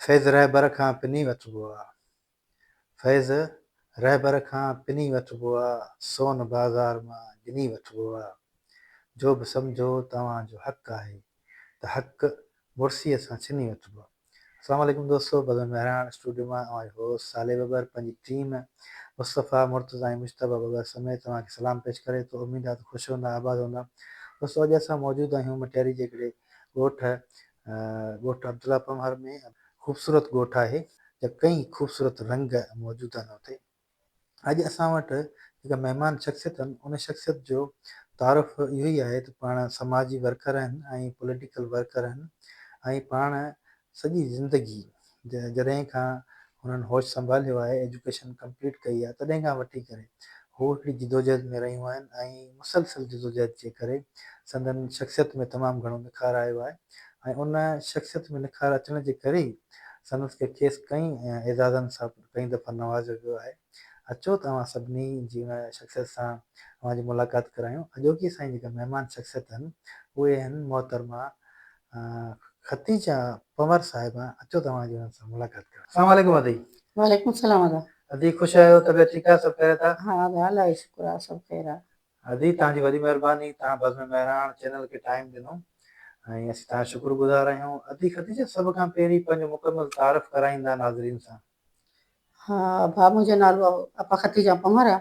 फैज़ रहबर खां पिनी वठिबो आहे। फैज़ रहबर खां पिनी वठिबो आहे, सोन बाज़ार मां गिनी वठिबो आहे। जो बि सम्झो तव्हांजो हक़ आहे त हक़ मुर्सीअ सां छिनी वठिबो आहे। अस्सलाम वालेकुम दोस्तों, बदन महरान स्टूडियो मां आवां होस्ट साले बबर पंहिंजी टीम मुस्तफ़ा मुर्तज़ा ऐं मुश्तबा बबर समेत तव्हांखे सलाम पेश करे थो। उमेद आहे त ख़ुशि हूंदा, आबाद हूंदा। दोस्तों, अॼु असां मौजूदु आहियूं मटियारी जे हिकिड़े ॻोठ अब्दुल्ला पमहर में। ख़ूबसूरत ॻोठ आहे, जा कई ख़ूबसूरत रंग मौजूदु आहिनि हुते। अॼु असां वटि जेका महिमान शख़्सियत आहिनि, उन शख़्सियत जो तारुफ़ इहो ई आहे त पाण समाजी वर्कर आहिनि ऐं पॉलिटिकल वर्कर आहिनि ऐं पाण सॼी ज़िंदगी जॾहिं खां हुननि होश संभालियो आहे, एजुकेशन कंप्लीट कई आहे, तॾहिं खां वठी करे हू हिकिड़ी जिदोजहद में रहियूं आहिनि ऐं मुसलसल जिदोजहद जे करे संदनि शख़्सियत में तमामु घणो निखार आयो आहे। ऐं उन शख़्सियत में निखार अचण जे करे ई संदसि खे खेसि कई एज़ाज़नि सां कई दफ़ा नवाज़ियो वियो आहे। अचो तव्हां सभिनी जी शख़्सियत सां तव्हांजी मुलाक़ात करायूं। अॼोकी असांजी जेका महिमान शख़्सियत आहिनि उहे आहिनि मोहतरमा ख़तीजा पमर साहिबा। अचो तव्हांजी हुननि सां मुलाक़ात करां। अस्सलाम वालेकुम अदी। वालेकुम सलाम अदा। अदी ख़ुशि आहियो? तबियत ठीकु आहे? सभु ख़ैरियत आहे? हाँ अदा, अल्लाह जो शुक्र आहे, सभु ख़ैर आहे। अदी तव्हांजी वॾी महिरबानी, तव्हां बज़म महरान चैनल खे टाइम ॾिनो ऐं असीं तव्हां शुक्रगुज़ार आहियूं। अदी ख़तीजा, सभ खां पहिरीं पंहिंजो मुकमल तारीफ़ कराईंदा नाज़रीन सां। हाँ भाउ, मुंहिंजो नालो अपा ख़तीजा पमर आहे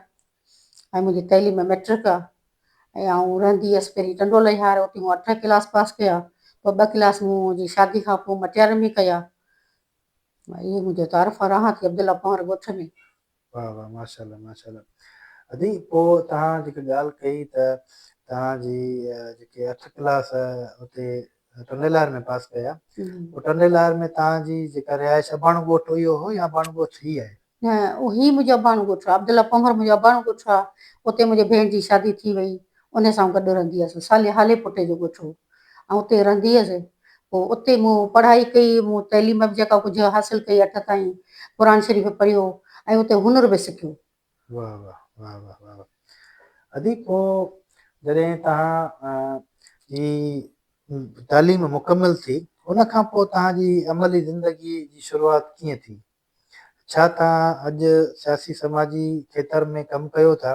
ऐं मुंहिंजी तइलीम मैट्रिक आहे ऐं आउं रहंदी हुअसि पहिरीं टंडोल हार, उते मूं 8 क्लास पास कया, पोइ 2 क्लास मुंहिंजी शादी खां पोइ मटियार में कया। इहो मुंहिंजो तारीफ़ आहे, रहां थी अब्दुल्ला पमर ॻोठ में। वाह वाह, माशाल्लाह माशाल्लाह। अदी पोइ तव्हां जेका ॻाल्हि कई त तव्हांजी जेके 8 क्लास हुते टंडेलार में पास कया, पोइ टंडेलार में तव्हांजी जेका रिहाइश अबाणो ॻोठ इहो हो या अबाणो ॻोठ ही आहे? न, ही मुंहिंजो अबाणो ॻोठ आहे, अब्दुल्ला पमर मुंहिंजो अबाणो ॻोठ आहे। उते मुंहिंजे भेण जी शादी थी वई, उन सां गॾु रहंदी हुअसि। साले हाले पुटे जो ॻोठ हो ऐं उते रहंदी हुअसि। पोइ उते मूं पढ़ाई कई, मूं तइलीम बि जेका कुझु हासिलु कई 8 ताईं, क़ुर शरीफ़ पढ़ियो ऐं उते हुनुर बि सिखियो। वाह वाह वाह वाह वाह। अदी पोइ जॾहिं तव्हां जी तालीम मुकमल थी, उन खां पोइ तव्हांजी अमली ज़िंदगी जी शुरूआत कीअं थी? छा तव्हां अॼु सियासी समाजी खेत्र में कमु कयो था?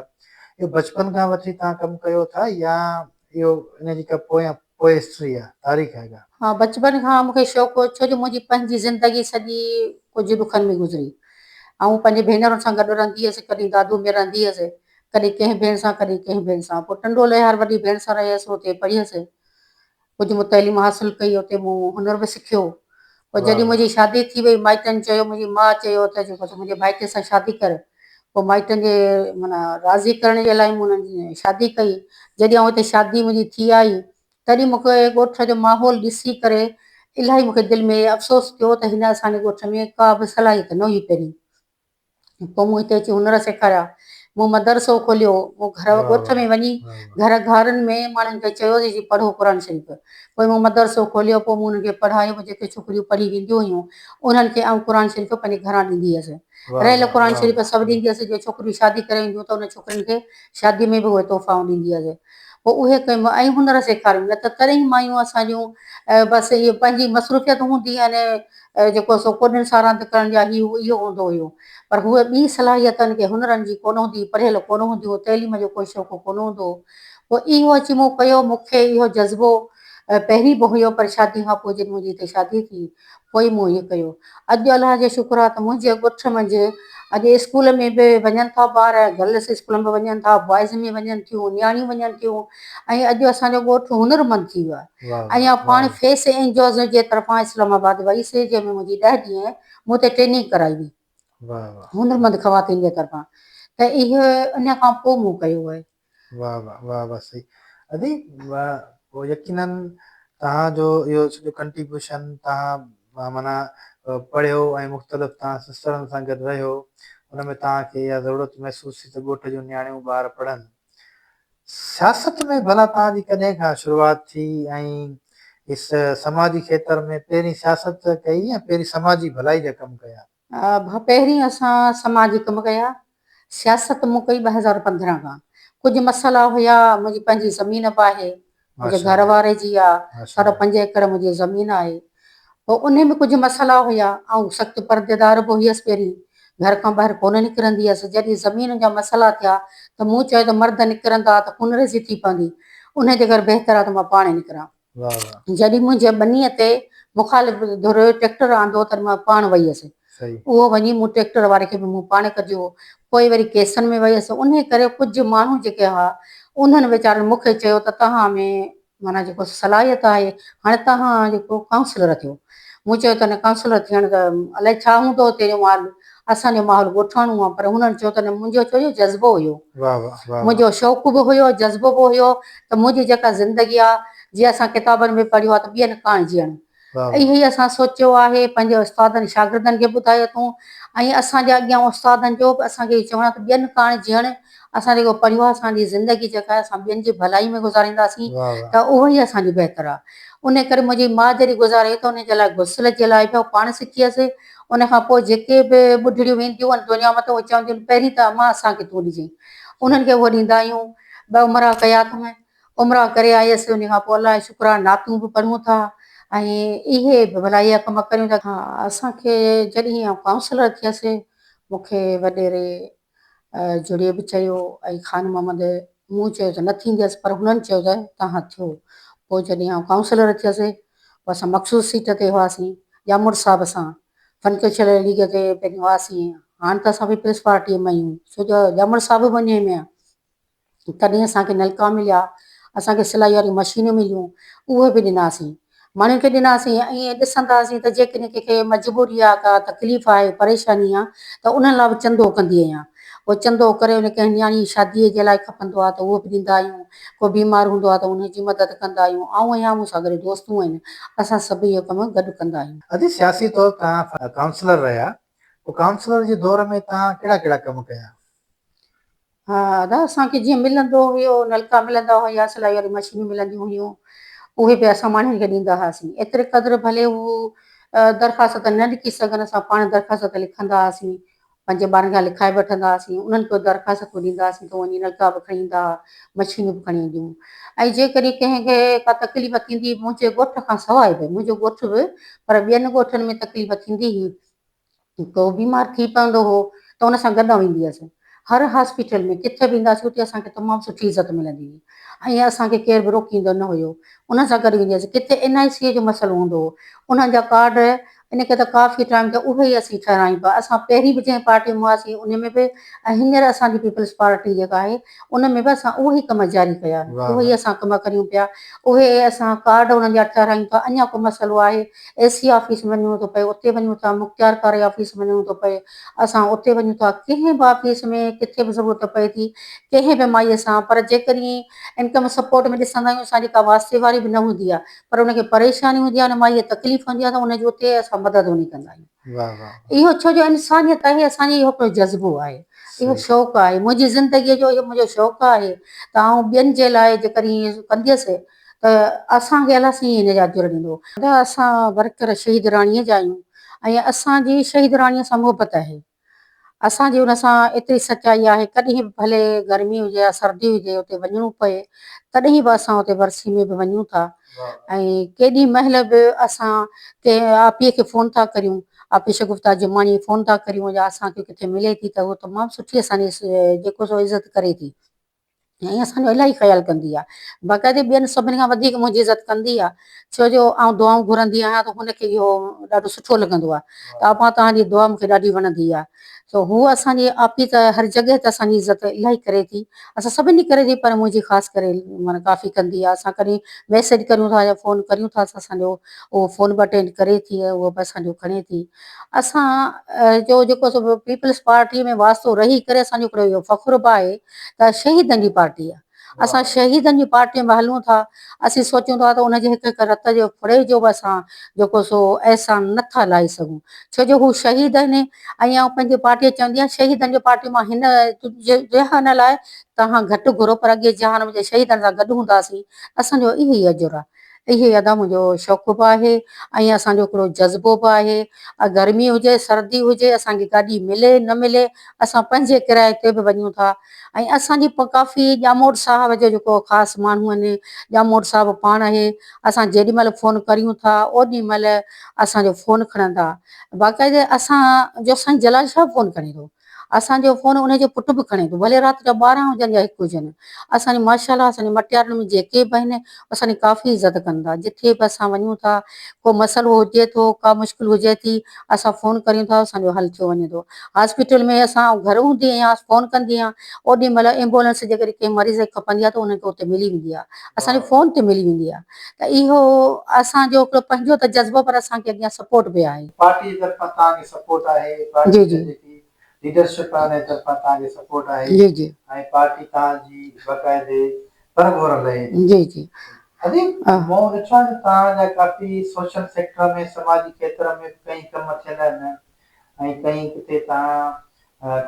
इहो बचपन खां वठी तव्हां कमु कयो था या इहो इन जी का पोइ हिस्ट्री आहे, तारीख़ आहे का? हाँ, बचपन खां मूंखे शौक़ु हो, छो जो मुंहिंजी पंहिंजी ज़िंदगी सॼी कुझु ॾुखनि में गुज़री। ऐं पंहिंजे भेनरुनि सां गॾु रहंदी हुअसि, कॾहिं दादू में रहंदी हुअसि, कॾहिं कंहिं भेण सां, कॾहिं कंहिं भेण सां। पोइ टंडोल यार वॾी भेण सां रहियसि, हुते पढ़ियसि, कुझु मूं तइलीम हासिलु कई, हुते मूं हुनुर बि सिखियो। पोइ जॾहिं मुंहिंजी शादी थी वई, माइटनि चयो, मुंहिंजी माउ चयो त जेको मुंहिंजे भाइटे सां शादी कर। पोइ माइटनि जे माना राज़ी करण जे लाइ मूं हुननि जी शादी कई। जॾहिं आउं हिते शादी मुंहिंजी थी आई, तॾहिं मूंखे ॻोठ जो माहौल ॾिसी करे इलाही मूंखे दिलि में अफ़सोस थियो त हिन असांजे ॻोठ में का बि सलाहियत न हुई पहिरीं। पोइ मूं हिते अची हुनर सेखारिया, मूं मदरसो खोलियो, मूं घर ॻोठ में वञी घर घरनि में माण्हुनि खे चयोसीं पढ़ो क़ुर शरीफ़। पोइ मूं मदरसो खोलियो, पोइ मूं हुननि खे पढ़ायो। जेके छोकिरियूं पढ़ी वेंदियूं हुयूं उन्हनि खे आउं क़ुर शरीफ़ पंहिंजे घरां ॾींदी हुअसि। रहियल क़ुर शरीफ़ सभु ॾींदी हुअसि। जो छोकिरियूं शादी करे ईंदियूं त उन छोकिरियुनि खे शादी में बि उहे तोहफ़ा ॾींदी हुअसि। पोइ उहे कयूं ऐं हुनर सेखारियूं। न त तॾहिं मायूं असांजूं बसि इहे पंहिंजी मसरूफ़ियत हूंदी, अने जेको सो कोॾनि सां रांदि करण जा इहो हूंदो हुयो। पर हूअ ॿी सलाहियतनि खे हुनरनि जी कोन हूंदी, पढ़ियल कोन हूंदी हो, तइलीम जो कोई शौक़ु कोन हूंदो। पोइ इहो अची मूं कयो, मूंखे इहो जज़्बो पहिरीं बि हुयो, पर शादी खां पोइ जॾहिं मुंहिंजी हिते शादी थी, पोइ मूं इहो कयो। अॼु अलाह जो शुक्र आहे त मुंहिंजे ॻोठ मंझि अॼु स्कूल में बि वञनि था ॿार, गर्ल्स स्कूल में वञनि था, बॉइज़ में वञनि थियूं, नियाणियूं वञनि थियूं। ऐं अॼु असांजो ॻोठ हुनरमंद थी वियो आहे। ऐं पाण फेस एंजॉयज़ जे तरफ़ां इस्लामाबाद वईसीं, जंहिंमें मुंहिंजी 10 ॾींहं मूं ते ट्रेनिंग कराई हुई हुनरमंद ख़वातीन जे तरफ़ां। त इहो इन खां पोइ मूं कयो आहे। वाह वाह वाह वाह, सही। अदी पोइ यकीनन तव्हांजो इहो सॼो कंट्रीब्यूशन, तव्हां माना पढ़ियो ऐं मुख़्तलिफ़ तव्हां सिस्टरनि सां गॾु रहियो, हुन में तव्हांखे इहा ज़रूरत महसूस थी त ॻोठ जूं नियाणियूं ॿार पढ़नि। सियासत में भला तव्हांजी कॾहिं खां शुरूआत थी ऐं इस समाजी खेत्र में पहिरीं सियासत कई या पहिरीं समाजी भलाई जा कमु कया? पहिरीं असां समाजी कम कया, सियासत मूं कई 2015 खां। कुझु मसइला हुया, मुंहिंजी पंहिंजी ज़मीन बि आहे, मुंहिंजे घर वारे जी आहे, 5.5 एकड़ मुंहिंजी ज़मीन आहे। पोइ उन में कुझु मसाला हुया ऐं सख़्तु परदेदार बि हुयसि पहिरीं, घर खां ॿाहिरि कोन निकिरंदी हुअसि। जॾहिं ज़मीन जा मसाला थिया त मूं चयो त मर्द निकिरंदा त खून रेज़ी थी पवंदी, उनजे करे बहितर आहे त मां पाण निकिरां। वाह वाह जॾहिं मुंहिंजे ॿनीअ ते मुखालिफ़ धुर ट्रैक्टर आंदो त मां पाण वई हुअसि। सही उहो वञी मूं ट्रैक्टर वारे खे बि मूं पाणे कढियो। पोइ वरी केसनि में वई हुअसि। उन करे कुझु माण्हू जेके हुआ उन्हनि वीचारनि मूंखे चयो त तव्हां में माना जेको सलाहियत आहे, हाणे तव्हां जेको काउंसलर थियो। मूं चयो त न काउंसलर थियण त अलाए छा हूंदो हुते जो माहौल, असांजो माहौल ॻोठाणो आहे। पर हुननि चयो त न, मुंहिंजो छो जो जज़्बो हुयो, वाह वाह वाह वाह मुंहिंजो शौक़ु बि हुयो, जज़्बो बि हुयो त मुंहिंजी जेका ज़िंदगी आहे, जीअं असां किताबनि में पढ़ियो आहे त ॿियनि कान जीअण। वाह वाह इहो ई असां सोचियो आहे, पंहिंजे उस्तादनि शागिर्दनि खे ॿुधायो अथऊं ऐं असांजे अॻियां उस्तादनि जो बि असांखे चवणो आहे त ॿियनि कान जीअण। असां जेको पढ़ियो आहे, असांजी ज़िंदगी जेका आहे असां ॿियनि जी भलाई में गुज़ारींदासीं वाह वाह त उहो ई असांजी बहितर आहे। उन करे मुंहिंजी माउ जॾहिं गुज़ारे त उनजे लाइ गुस्ल जे लाइ बि पाण सिखी हुअसि। उन खां पोइ जेके बि ॿुढड़ियूं वेंदियूं आहिनि दुनिया मां त उहे चवंदियूं आहिनि पहिरीं त अमां असांखे तूं ॾिजईं, उन्हनि खे उहो ॾींदा आहियूं। 2 उमिरा कया अथऊं, उमिरा करे आयसि। उन खां पोइ अलाए शुक्राना नातूं बि पढ़ूं था ऐं इहे बि भलाई जा कम करियूं था। हा, असांखे जॾहिं आउं काउंसलर थियसि, मूंखे वॾेरे जुड़े बि चयो ऐं ख़ान मोहम्मद, मूं चयो त न थींदी हुअसि, पर हुननि चयो त तव्हां थियो। पोइ जॾहिं आउं काउंसलर थियसि, पोइ असां मख़सूस सीट ते हुआसीं जामुर साहिब सां, फनकेश्वर लीग ते पंहिंजो हुआसीं। हाणे त असां पीपल्स पार्टीअ में आहियूं, छो जो जामुर साहिब बि उन में आहे। तॾहिं असांखे नलका मिलिया, असांखे सिलाई वारी मशीनियूं मिलियूं, उहे बि ॾिनासीं, माण्हुनि खे ॾिनासीं। ऐं ईअं ॾिसंदासीं त जेकॾहिं कंहिंखे मजबूरी आहे, का तकलीफ़ आहे, परेशानी आहे, त उन्हनि लाइ बि चंदो कंदी आहियां। पोइ चंदो करे उन कंहिं नियाणी शादीअ जे लाइ खपंदो आहे त उहो बि ॾींदा आहियूं। को बीमार हूंदो आहे त उनजी मदद कंदा आहियूं। ऐं अञा मूंसां गॾु दोस्तूं आहिनि, असां सभु इहो कमु गॾु कंदा आहियूं। अॼु सियासी तौर तव्हां काउंसलर रहिया, पोइ काउंसलर जे दौर में तव्हां कहिड़ा कहिड़ा कम कया? हा, त असांखे जीअं मिलंदो हुयो, नलका मिलंदा हुया, सिलाई वारी मशीनियूं मिलंदियूं हुयूं, उहे बि असां माण्हुनि खे ॾींदा हुआसीं। एतिरे क़दुरु भले हू दरख़्वास्त त न लिखी सघनि, असां पाण दरख़्वास्त लिखंदा हुआसीं, पंहिंजे ॿारनि खां लिखाए वठंदा हुआसीं, उन्हनि खे दरख़्वास्त ॾींदा हुआसीं त वञी नलका बि खणी ईंदा, मशीनियूं बि खणी ईंदियूं। ऐं जेकॾहिं कंहिंखे का तकलीफ़ थींदी, मुंहिंजे ॻोठ खां सवाइ बि, मुंहिंजो ॻोठ बि, पर ॿियनि ॻोठनि में तकलीफ़ थींदी हुई, को बीमार थी पवंदो हो त उन सां गॾु वेंदी हुअसि। हर हॉस्पिटल में किथे बि ईंदासीं उते असांखे तमामु सुठी इज़त मिलंदी हुई ऐं असांखे केरु बि रोकींदो न हुयो। उन सां गॾु वेंदी हुअसि। किथे NIC जो मसइलो हूंदो हो, उन्हनि जा कार्ड, इनखे त काफ़ी टाइम त उहे ई असीं ठाहिरायूं पिया। असां पहिरीं बि जंहिं पार्टी में हुआसीं उन में बि, ऐं हींअर असांजी पीपल्स पार्टी जेका आहे उन में बि असां उहे ई कम जारी कया आहिनि, वाह उहे ई वाह असां कम करियूं पिया, उहे असां कार्ड उन्हनि जा ठाहिरायूं था। अञा को मसइलो आहे, AC ऑफिस वञिणो थो पए, उते वञूं था, मुख़्तियार कार ऑफिस वञिणो थो पए, असां उते वञूं था। कंहिं बि ऑफिस में किथे बि ज़रूरत पए थी कंहिं बि माईअ सां, पर जेकॾहिं इनकम सपोर्ट में ॾिसंदा आहियूं, असांजी का वास्ते वारी बि न हूंदी आहे, पर उनखे परेशानी हूंदी आहे, उन माईअ तकलीफ़ हूंदी आहे त उनजी उते असां मदद वञी कंदा आहियूं। वाह वाह इहो छो जो इंसानियत आहे, असांजी इहो हिकिड़ो जज़्बो आहे, इहो सही शौक़ु आहे, मुंहिंजी ज़िंदगीअ जो इहो मुंहिंजो शौक़ु आहे त आउं ॿियनि जे लाइ जेकॾहिं कंदी हुअसि त असांखे अलाह साईं हिन जा अजुर ॾींदो। त असां वर्कर शहीद राणीअ जा आहियूं ऐं असांजी शहीद राणीअ सां मुहबत आहे। असांजी हुन सां एतिरी सचाई आहे, कॾहिं बि भले गर्मी हुजे या सर्दी हुजे, उते वञिणो पए तॾहिं बि असां उते वरसी में बि वञूं था। ऐं केॾी महिल बि असां कंहिं आपीअ खे फ़ोन था करियूं, आपी शगुफ़्ता जुमानी फ़ोन था करियूं, या असांखे किथे मिले थी त उहो तमामु सुठी असांजी जेको सो इज़त करे थी ऐं असांजो इलाही ख़्यालु कंदी आहे। बाक़ाइदे ॿियनि सभिनी खां वधीक मुंहिंजी इज़त कंदी आहे, छो जो आउं दुआऊं घुरंदी आहियां त हुनखे इहो ॾाढो सुठो लॻंदो आहे त आपा तव्हांजी दुआ मूंखे ॾाढी वणंदी आहे। त हू असांजी आपी त हर जॻह ते असांजी इज़त इलाही करे थी, असां सभिनी करे थी, पर मुंहिंजी ख़ासि करे माना काफ़ी कंदी आहे। असां कॾहिं मैसेज करियूं था या फ़ोन करियूं था त असांजो उहो फ़ोन बि अटेंड करे थी, उहो बि असांजो खणे थी। असां जो जेको सो पीपल्स पार्टीअ में वास्तो रही करे असांजो हिकिड़ो इहो फ़ख़ुरु बि आहे त शहीदनि जी पार्टी आहे। असां शहीदनि जी पार्टीअ में हलूं था, असीं सोचूं था त उनजे हिकु हिकु रत जो फुड़े जो बि असां जेको सो अहसान नथा लाहे सघूं, छो जो हू शहीद आहिनि। ऐं आउं पंहिंजी पार्टीअ चवंदी आहियां, शहीदनि जो पार्टी मां हिन जहान लाइ तव्हां घटि घुरो, पर अॻे जहान में शहीदनि सां गॾु हूंदासीं, असांजो इहो ई अजुर आहे। इहे अदा मुंहिंजो शौक़ु बि आहे ऐं असांजो हिकिड़ो जज़्बो बि आहे। गर्मी हुजे सर्दी हुजे असांखे गाॾी मिले न मिले असां पंहिंजे किराए ते बि वञूं था। ऐं असांजी काफ़ी ॼामोड़ साहब जो जेको ख़ासि माण्हू आहिनि, ॼामोड़ साहिबु पाण आहे, असां जेॾीमहिल फ़ोन करियूं था ओॾीमहिल असांजो फ़ोन खणंदा। बाक़ाइदे असांजो साईं जलाल शाह फ़ोन खणे थो, असांजो फ़ोन उनजो पुटु बि खणे थो, भले राति जा 12 हुजनि या 1 हुजनि। असांजी माशाल्लाह असांजी मटियारनि में जेके बि आहिनि असांजी काफ़ी इज़त कंदा। जिथे बि असां वञूं था को मसइलो हुजे थो का मुश्किल हुजे थी असां फ़ोन करियूं था असांजो हल थियो वञे थो। हॉस्पिटल में असां घर हूंदी आहियां फ़ोन कंदी आहियां ओॾीमहिल एम्बुलेंस जे करे कंहिं मरीज़ खे खपंदी आहे त उनखे उते मिली वेंदी आहे, असांजे फ़ोन ते मिली वेंदी आहे। त इहो असांजो हिकिड़ो पंहिंजो त जज़्बो पर असांखे अॻियां सपोर्ट बि आहे। पार्टी जी तरफ़ां तव्हांखे सपोर्ट आहे, पार्टी जी जेकी लीडरशिप आहे उन तरफ़ां तव्हांखे सपोर्ट आहे जी जी ऐं पार्टी तव्हांजी बाक़ाइदे परगोर रहे। जी जी अदी मूं ॾिठो आहे तव्हांजा काफ़ी सोशल सेक्टर में समाजी खेत्र में कई कम थियल आहिनि ऐं कई किथे तव्हां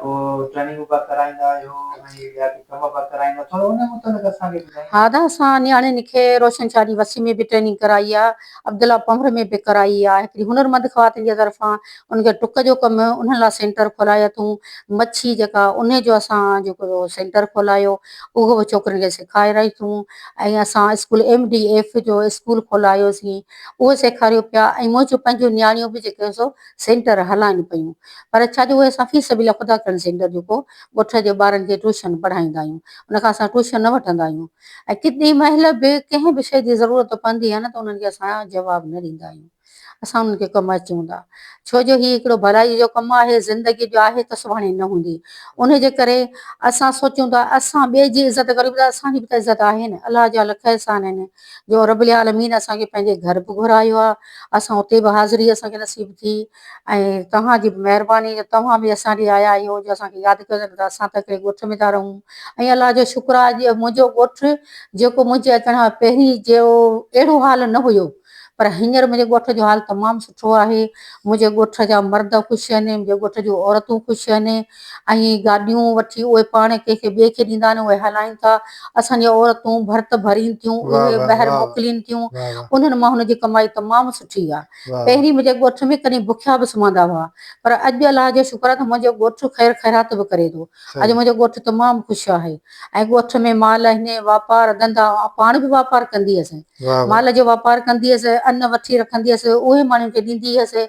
को ट्रेनिंग बि कराईंदा आहियो ऐं ॿिया बि कम बि कराईंदा, थोरो उन मुतलिक़ असांखे ॿुधाईंदा। हा त असां नियाणियुनि खे रोशन शादी वसी में बि ट्रेनिंग कराई आहे, अब्दुला पंभर में बि कराई आहे। हिकिड़ी हुनरमंद ख़वातीन जे तरफ़ां उनखे टुक जो कमु उन्हनि लाइ सेंटर खोलाया अथऊं, मच्छी जेका उन जो असां जेको सेंटर खोलायो उहो बि छोकिरियुनि खे सेखारे रही अथऊं। ऐं असां स्कूल MDF जो स्कूल खोलायोसीं, उहो सेखारियो पिया ऐं मुंहिंजो पंहिंजो नियाणियूं बि जेके सो सेंटर हलाइनि पियूं। पर छाजो उहे असां फीस बिल ख़ुदा करण सेंटर जेको ॻोठ जे ॿारनि खे ट्यूशन पढ़ाईंदा आहियूं, उनखां असां ट्यूशन न वठंदा आहियूं। ऐं केॾी महिल बि कंहिं बि शइ जी ज़रूरत पवंदी आहे न त उन्हनि खे असां जवाबु न ॾींदा आहियूं, असां उन्हनि खे कमु अचूं था। छो जो हीउ हिकिड़ो भलाई जो कमु आहे, ज़िंदगी जो आहे त सुभाणे न हूंदी। उनजे करे असां सोचूं था असां ॿिए जी इज़त करियूं त असांजी बि त इज़त आहे न। अलाह जा लख एहसान आहिनि जो रब्बुल आलमीन असांखे पंहिंजे घर बि घुरायो आहे, असां उते बि हाज़िरी असांखे नसीब थी ऐं तव्हांजी बि महिरबानी जो तव्हां बि असां ॾे आया आहियो जो असांखे यादि कयो त असां त हिकिड़े ॻोठ में था रहूं। ऐं अलाह जो शुक्र आहे अॼु मुंहिंजो ॻोठु जेको मुंहिंजे अचण खां पहिरीं जो अहिड़ो हाल न हुयो, पर हींअर मुंहिंजे ॻोठ जो हाल तमामु सुठो आहे। मुंहिंजे ॻोठ जा मर्द ख़ुशि आहिनि, मुंहिंजे ॻोठ जूं औरतूं ख़ुशि आहिनि ऐं गाॾियूं वठी उहे पाण कंहिंखे ॿिए खे ॾींदा आहिनि उहे हलाइनि था। असांजी औरतूं भर्त भरीनि थियूं, उहे ॿाहिरि मोकिलीनि थियूं, उन्हनि मां हुनजी कमाई तमामु सुठी आहे। पहिरीं मुंहिंजे ॻोठ में कॾहिं बुखिया बि सुम्हंदा हुआ, पर अॼु अलाह जो शुक्र आहे त मुंहिंजो ॻोठु ख़ैरु ख़ैरात बि करे थो। अॼु मुंहिंजो ॻोठु तमामु ख़ुशि आहे ऐं ॻोठ में माल आहिनि, वापार धंधा, पाण बि वापार कंदी हुअसि, माल जो वापार कंदी हुअसि, अन्न वठी रखंदी हुअसि, उहे माण्हुनि खे ॾींदी हुअसि।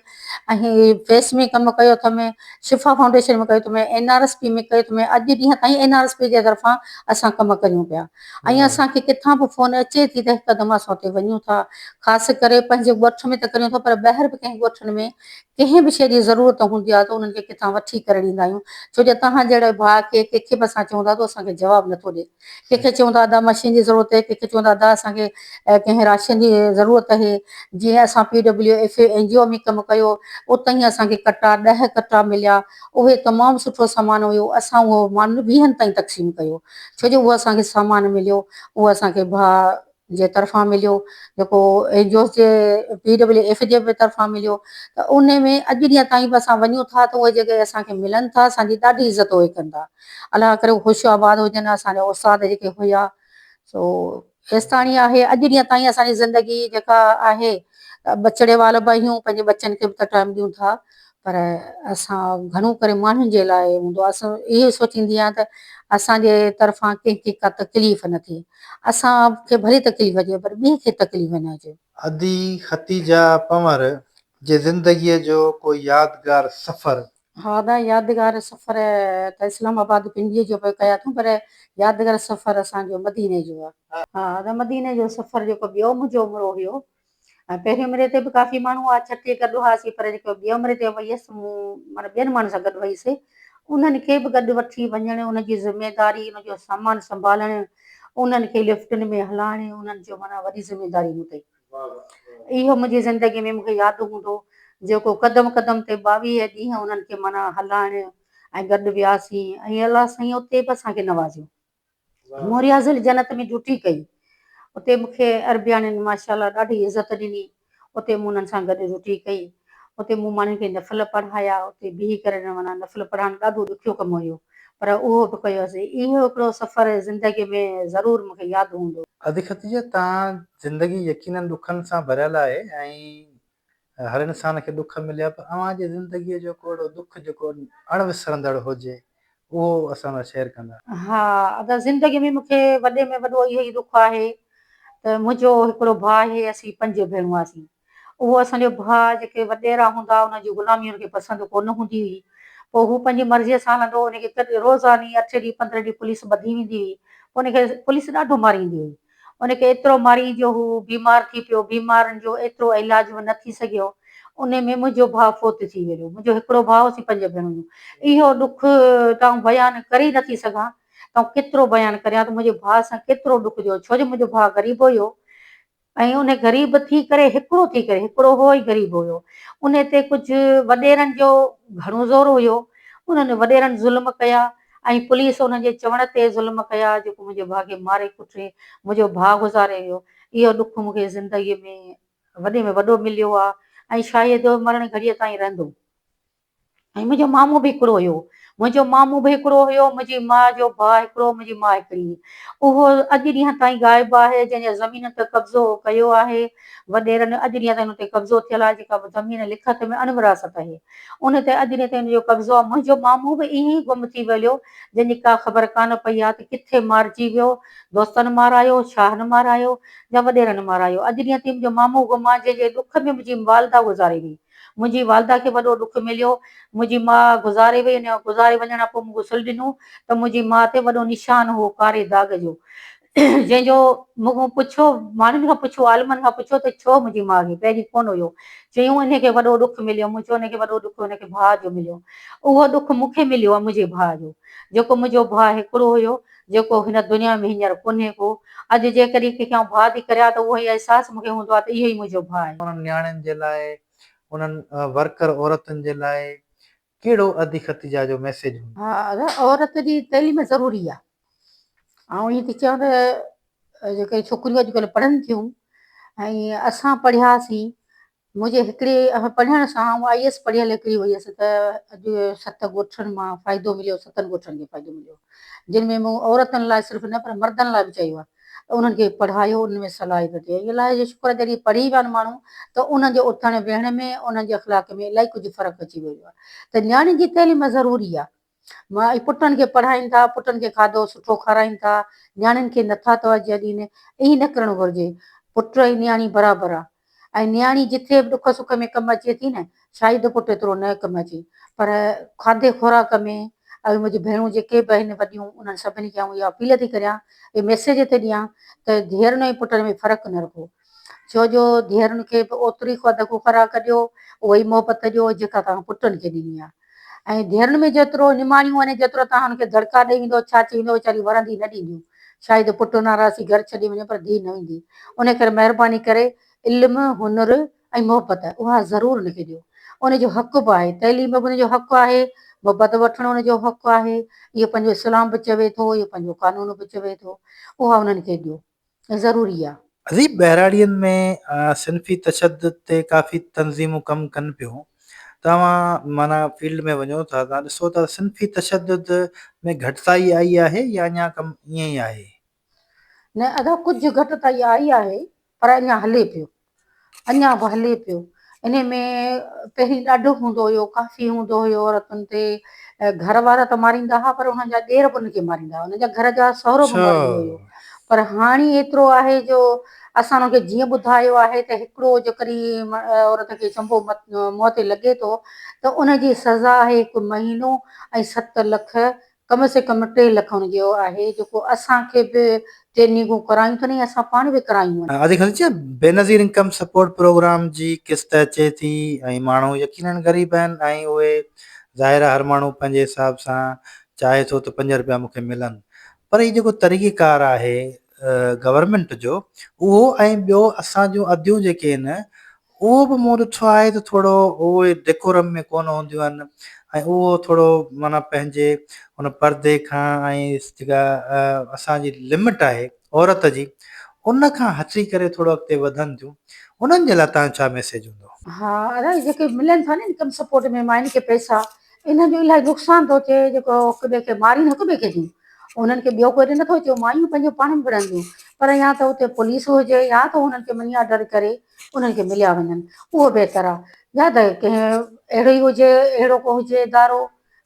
ऐं प्रेस में कमु कयो अथमि, शिफ़ा फाउंडेशन में कयो अथमि, NRSP में कयो अथमि, अॼु ॾींहं ताईं NRSP जे तरफ़ां असां कमु कयूं पिया। ऐं असांखे किथां बि फ़ोन अचे थी त हिकदमि असां उते वञूं था। ख़ासि करे पंहिंजे ॻोठ में त करियूं था, पर ॿाहिरि बि कंहिं ॻोठनि में कंहिं बि शइ जी ज़रूरत हूंदी आहे त उन्हनि खे किथां वठी करे ॾींदा आहियूं। छो जो तव्हां जहिड़े भाउ खे कंहिंखे बि असां चऊं था त असांखे जवाबु नथो ॾिए। कंहिंखे चऊं था दादा मशीन जी ज़रूरत आहे, कंहिंखे चऊं था दादा असांखे कंहिं राशन जी ज़रूरत आहे। जीअं असां PWF NGO में कमु कयो उतां ई असांखे कटा 10 कटा मिलिया, उहे तमामु सुठो सामान हुयो, असां उहो माण्हुनि 20 ताईं तक़सीम कयो। छो जो उहो असांखे सामान मिलियो, उहो असांखे भाउ जे तरफ़ां मिलियो, जेको NGO जे PWF जे बि तरफ़ां मिलियो। त उन में अॼु ॾींहं ताईं बि असां वञूं था त उहे जेके असांखे मिलनि था असांजी ॾाढी इज़त उहे कनि था। अलाह करे ख़ुशि आबाद हुजनि असांजा उस्ताद जेके हुया। सो हेसिताणी आहे अॼु ॾींहं ताईं असांजी ज़िंदगी जेका आहे, बछड़े वाल बि आहियूं, पंहिंजे बच्चनि खे बि त टाइम ॾियूं था, पर असां घणो करे माण्हुनि जे लाइ हूंदो आहे। असां इहो सोचींदी आहियां त असांजे तरफ़ां कंहिंखे का तकलीफ़ न थिए, असांखे भली तकलीफ़ अचे पर ॿिए खे तकलीफ़ न अचे। अदी ख़तीजा पंवर जे ज़िंदगीअ जो कोई यादगार सफ़र? हा त यादगार सफ़र त इस्लामाबाद पिंडीअ जो पिया कया अथऊं, पर यादगार सफ़र असांजो मदीने जो आहे। हा त मदीने जो सफ़र जेको ॿियो मुंहिंजो उमिरो हुयो, ऐं पहिरें उमिरि ते बि काफ़ी माण्हू हुआ, 6 गॾु हुआसीं, पर जेको ॿिए उमिरि ते वई हुअसि मूं माना ॿियनि माण्हुनि सां गॾु वईसीं, उन्हनि खे बि गॾु वठी वञणु, उनजी ज़िमेदारी, उनजो सामान संभालणु, उन्हनि खे लिफ्टुनि में हलाइणु, उन्हनि जो माना वॾी ज़िमेदारी मूं ते। इहो मुंहिंजी ज़िंदगी में मूंखे यादि हूंदो, जेको क़दम क़दम ते 22 ॾींहं उन्हनि खे माना हलाइणु ऐं गॾु वियासीं ऐं अलाह साईं उते बि असांखे नवाज़ियो। मोरियाज़िल जन्नत में ड्यूटी कई, उते मूंखे अरबियाणियुनि माशाअल्लाह ॾाढी इज़त ॾिनी, उते मूं उन्हनि सां गॾु ड्यूटी कई। उते मूं माण्हुनि खे नफ़ल पढ़ाया, उते बीही करे माना नफ़ल पढ़ाइणु ॾाढो ॾुखियो कमु हुयो। पर उहो बि कयोसीं। इहो हिकिड़ो सफ़र ज़िंदगीअ में ज़रूरु मूंखे यादि हूंदो। अदी ख़तीजा, तव्हां ज़िंदगी यकीनन ॾुखनि सां भरियल आहे ऐं हर इंसान खे ॾुख मिलिया, पर अव्हांजी ज़िंदगीअ जो को अहिड़ो दुख जेको अणविसरंदड़ हुजे, उहो असां सां शेयर कंदा। हा, अगरि ज़िंदगीअ में मूंखे वॾे में वॾो इहो ई दुख आहे त मुंहिंजो हिकिड़ो भाउ आहे, असीं 5 भेणूं हुआसीं। उहो असांजो भाउ जेके वॾेरा हूंदा हुनजी ग़ुलामी हुनखे पसंदि कोन हूंदी हुई। पोइ हू पंहिंजी मर्ज़ीअ सां हलंदो, हुनखे रोज़ानी 8 ॾींहं 15 ॾींहं पुलिस ॿधी वेंदी हुई। पोइ हुनखे पुलिस ॾाढो मारींदी हुई। हुनखे एतिरो मारी जो हू बीमार थी पियो, बीमारनि जो एतिरो इलाज न थी सघियो। उन में मुंहिंजो भाउ फोत थी वियो। मुंहिंजो हिकिड़ो भाउ, असीं 5 भेणूं। इहो ॾुख तव्हां बयानु करे नथी सघां। ऐं केतिरो बयानु करियां त मुंहिंजे भाउ सां केतिरो ॾुख थियो, छो जो मुंहिंजो भाउ ग़रीब हुयो ऐं उन ग़रीब थी करे हिकिड़ो हो ई ग़रीब हुयो। उन ते कुझु वॾेरनि जो घणो ज़ोर हुयो। उन्हनि वॾेरनि ज़ुल्म कया ऐं पुलिस उन्हनि जे चवण ते ज़ुल्म कया, जेको मुंहिंजे भाउ खे मारे कुटे मुंहिंजो भाउ गुज़ारे वियो। इहो ॾुख मूंखे ज़िंदगीअ में वॾे में वॾो मिलियो आहे ऐं शायदि मरण घड़ीअ ताईं रहंदो। ऐं मुंहिंजो मामो बि हिकिड़ो हुयो। मुंहिंजी माउ जो भाउ हिकिड़ो, मुंहिंजी माउ हिकिड़ी। उहो अॼु ॾींहं ताईं ग़ाइबु आहे, जंहिंजे ज़मीन ते कब्ज़ो कयो आहे वॾेरनि। अॼु ॾींहं ताईं हुन ते कब्ज़ो थियल आहे, जेका ज़मीन लिखत में अनविरासत आहे, उन ते अॼु ॾींहं ताईं हुनजो कब्ज़ो आहे। मुंहिंजो मामो बि ईअं ई गुम थी वियो, जंहिंजी का ख़बर कान पई आहे त किथे मारिजी वियो, दोस्तनि मारायो, शाहनि मारायो या वॾेरनि मारायो। अॼु ॾींहं ताईं मुंहिंजो मामो गुम आहे, जंहिंजे ॾुख में मुंहिंजी वालदा गुज़ारे वई। मुंहिंजी वालदा खे वॾो ॾुख मिलियो। मुंहिंजी माउ गुज़ारे वई, अने गुज़ारे वञण खां पोइ मूं गुसुल ॾिनो त मुंहिंजी माउ ते वॾो निशान हो कारे दाग जो, जंहिंजो मूंखां पुछो, माण्हुनि खां पुछो, आलमनि खां पुछो त छो मुंहिंजी माउ खे पहिरीं कोन हुयो। चयूं हिनखे वॾो ॾुख मिलियो। मुंहिंजो हिनखे वॾो ॾुख हुनखे भाउ जो मिलियो। उहो ॾुख मूंखे मिलियो आहे मुंहिंजे भाउ जो, जेको मुंहिंजो भाउ हिकिड़ो हुयो, जेको हिन दुनिया में हींअर कोन्हे को। अॼु जेकॾहिं कंहिंखां भाउ थी करियां त उहो ई अहसासु मूंखे हूंदो आहे त इहो ई मुंहिंजो भाउ आहे। उन्हनि नियाणियुनि जे लाइ, उन्हनि वर्कर औरतुनि जे लाइ कहिड़ो अदी ख़तीजा जो मैसेज हूंदो? हा, औरत जी तइलीम ज़रूरी आहे। ऐं ईअं थी चवां त जेके छोकिरियूं अॼुकल्ह पढ़नि थियूं ऐं असां पढ़ियासीं, मुंहिंजे हिकिड़े पढ़ण सां, आउं IAS पढ़ियल हिकिड़ी हुयसि, त अॼु 7 ॻोठनि मां फ़ाइदो मिलियो, 7 ॻोठनि खे फ़ाइदो मिलियो, जिन में मूं औरतुनि लाइ सिर्फ़ु न पर मर्दनि लाइ बि चयो आहे। त उन्हनि खे पढ़ायो, उन में सलाहियत ॾियई। अलाह जो शुक्र आहे, जॾहिं पढ़ी विया आहिनि माण्हू त उन्हनि जे उथण वेहण में, उन्हनि जे अख़लाक में इलाही कुझु फ़र्क़ु अची वियो आहे। त नियाणी जी तइलीम ज़रूरी आहे। मां पुटनि खे पढ़ाइनि था, पुटनि खे खाधो सुठो खाराइनि था, नियाणियुनि खे नथा तवजो ॾियनि। ईअं न करणु घुरिजे। पुट ऐं नियाणी बराबरि आहे। ऐं नियाणी जिथे बि ॾुख सुख में कमु अचे थी न, शायदि पुटु एतिरो न कमु अचे, पर खाधे खुराक में। ऐं मुंहिंजी भेणूं जेके बि आहिनि वॾियूं, उन्हनि सभिनी खे इहा अपील थी करियां, इहे मैसेज थी ॾियां त धीअरुनि ऐं पुटनि में फ़र्क़ु न रखो। छो जो धीअरुनि खे बि ओतिरी ख़ुदि खुराक ॾियो, उहा ई मोहबत ॾियो जेका तव्हां पुटनि खे ॾिनी आहे। ऐं धीअरुनि में जेतिरो निमाणियूं आहिनि, जेतिरो तव्हां हुनखे दड़का ॾेई वेंदो, छा चई वेंदो, वीचारी वरंदी न ॾींदियूं। शायदि पुटु नाराज़ी घर छॾे वञे, पर धीउ न वेंदी। उन करे महिरबानी करे इल्मु, हुनुर ऐं मोहबत उहा ज़रूरु हुनखे ॾियो। उनजो हक़ बि आहे, तइलीम बि उनजो हक़ आहे, मोहबत वठणु उनजो हक़ आहे। इहो पंहिंजो इस्लाम बि चवे थो, इहो पंहिंजो कानून बि चवे थो। उहा उन्हनि खे ॾियो, ज़रूरी आहे। अजीब, बहिराड़ियुनि में सिन्फ़ी तशद्दुद ते काफ़ी तंज़ीमूं कमु कनि पियूं। तव्हां माना फील्ड में वञो था, तव्हां ॾिसो था सिन्फ़ी तशद्दुद में घटिताई आई आहे या अञा कमु ईअं ई आहे? न, अदा कुझु घटिताई आई आहे, पर अञा हले पियो, अञा बि हले पियो। इन में पहिरीं ॾाढो हूंदो हुयो, काफ़ी हूंदो हुयो औरतुनि ते। घर वारा त मारींदा हुआ, पर उन्हनि जा ॾेर बि उनखे मारींदा हुआ, उन्हनि जा घर जा सहुरो बि अच्छा। मारींदो हुयो। पर हाणे एतिरो आहे जो असां हुनखे जीअं ॿुधायो आहे त हिकिड़ो जेकॾहिं औरत खे चंबो मुंहं ते लॻे थो त उनजी सज़ा आहे 1 महीनो ऐं 7 लख, कम से कम 3 लख हुनजो आहे, जेको असांखे बि ट्रेनिंगूं करायूं अथनि, असां पाण बि करायूं आहिनि। अदी ख़तीजा, बेनज़ीर इनकम सपोर्ट प्रोग्राम जी किस्त अचे थी ऐं माण्हू यकीनन ग़रीब आहिनि ऐं उहे ज़ाहिर आहे हर माण्हू पंहिंजे हिसाब सां चाहे थो त 5 रुपया मूंखे मिलनि, पर हीउ जेको तरीक़ेकार आहे गवर्नमेंट जो, उहो ऐं ॿियो असां जूं अदियूं जेके आहिनि, उहो बि मूं ॾिठो आहे त थोरो उहे डेकोरम में कोन हूंदियूं आहिनि ऐं उहो थोरो माना पंहिंजे हुन पर्दे खां ऐं जेका असांजी लिमिट आहे औरत जी, उन खां हटी करे थोरो अॻिते वधनि थियूं। उन्हनि जे लाइ तव्हां छा मैसेज हूंदो? हा, अरे जेके मिलनि था न इनकम सपोर्ट में मायुनि खे पैसा, इन जो इलाही नुक़सानु थो थिए, जेको हिक ॿिए खे मारीनि हिक ॿिए खे थियूं, उन्हनि खे ॿियो कोई नथो चयो, मायूं पंहिंजो पाण में विढ़ंदियूं, पर या त हुते पुलिस हुजे या त हुननि खे मनी ऑर्डर करे उन्हनि खे मिलिया वञनि, उहो बहितर आहे। या त कंहिं अहिड़ो ई हुजे, अहिड़ो को हुजे इदारो,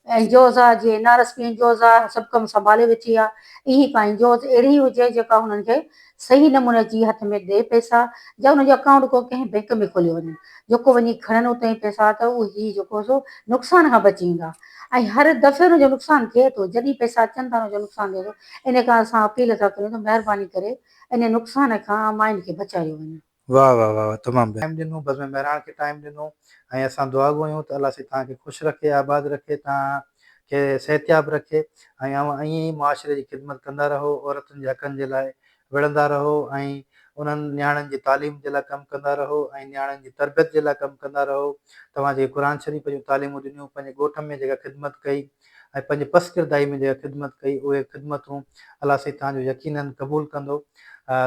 एनजीओज़ आहे जीअं NRSP एनजीओज़ आहे, सभु कमु संभाले वेठी आहे, ईअं का एनजीओज़ अहिड़ी हुजे जेका हुननि खे सही नमूने जी हथ में ॾिए पैसा, या हुनजो अकाउंट को कंहिं बैंक में खोलियो वञे, जेको वञी खणनि उते पैसा त उहो जेको सो नुक़सान खां बची ईंदा। ऐं हर दफ़े हुनजो नुक़सानु थिए थो, जॾहिं पैसा अचनि था हुनजो नुक़सानु थिए थो। इन खां असां अपील था करियूं त महिरबानी करे इन नुक़सान खां माइनि खे बचायो वञे। वाह वाह वाह, तमामु टाइम ॾिनो, बस में महिराण खे टाइम ॾिनो, ऐं असां दुआ घुरियूं त अलाह साईं तव्हांखे ख़ुशि रखे, आबाद रखे, तव्हांखे सिहतयाब रखे, ऐं ईअं ई मुआशरे जी ख़िदमत कंदा रहो, औरतुनि जे हक़नि जे लाइ विढ़ंदा रहो, ऐं उन्हनि नियाणियुनि जी तालीम जे लाइ कमु कंदा रहो, ऐं नियाणियुनि जी तरबियत जे लाइ कमु कंदा रहो। तव्हां जेके क़ुर शरीफ़ जूं तालीमूं ॾिनियूं, पंहिंजे ॻोठ में जेका ख़िदमत कई, ऐं पंहिंजे पसकिरदाई में जेका ख़िदमत कई, उहे ख़िदमतूं अलाह साईं तव्हांजो यकीनन क़बूलु कंदो।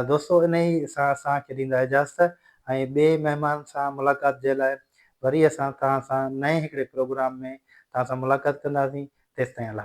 दोस्तो, इन ई सां असांखे ॾींदा इजाज़त, ऐं ॿिए महिमान सां मुलाक़ात जे लाइ वरी असां तव्हां सां नए हिकिड़े प्रोग्राम में तव्हां सां मुलाक़ात कंदासीं। तेसिताईं अलाह।